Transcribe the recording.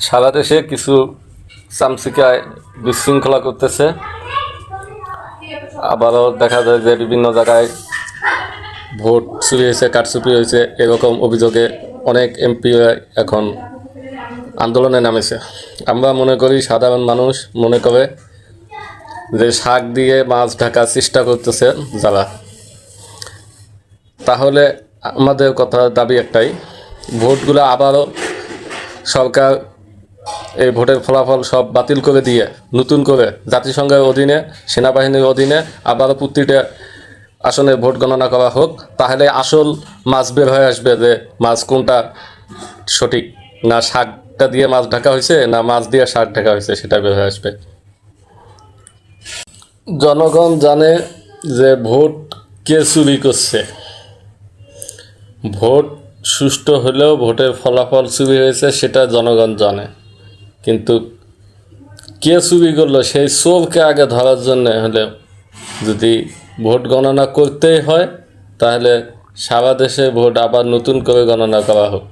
সারা দেশে কিছু চামচিকায় বিশৃঙ্খলা করতেছে। আবারও দেখা যায় যে বিভিন্ন জায়গায় ভোট চুরি হয়েছে, কারচুপি হয়েছে, এরকম অভিযোগে অনেক এমপি এখন আন্দোলনে নামেছে। আমরা মনে করি সাধারণ মানুষ মনে করে যে শাক দিয়ে মাছ ঢাকার চেষ্টা করতেছে যারা, তাহলে আমাদের কথা দাবি একটাই, ভোটগুলো আবারও সরকার এই ভোটের ফলাফল সব বাতিল করে দিয়ে নতুন করে জাতিসংঘের অধীনে, সেনাবাহিনীর অধীনে আবারও প্রতিটা আসনে ভোট গণনা করা হোক। তাহলে আসল মাছ বের হয়ে আসবে যে মাছ কোনটা সঠিক, না শাকটা দিয়ে মাছ ঢাকা হয়েছে না মাছ দিয়ে শাক ঢাকা হয়েছে, সেটা বের হয়ে আসবে। জনগণ জানে যে ভোট কে চুরি করছে। ভোট সুষ্ঠু হলেও ভোটের ফলাফল চুরি হয়েছে সেটা জনগণ জানে, কিন্তু কে চুরি করলো সেই চোরকে আগে ধরার জন্য হলে যদি ভোট গণনা করতেই হয় তাহলে সারা দেশে ভোট আবার নতুন করে গণনা করা হোক।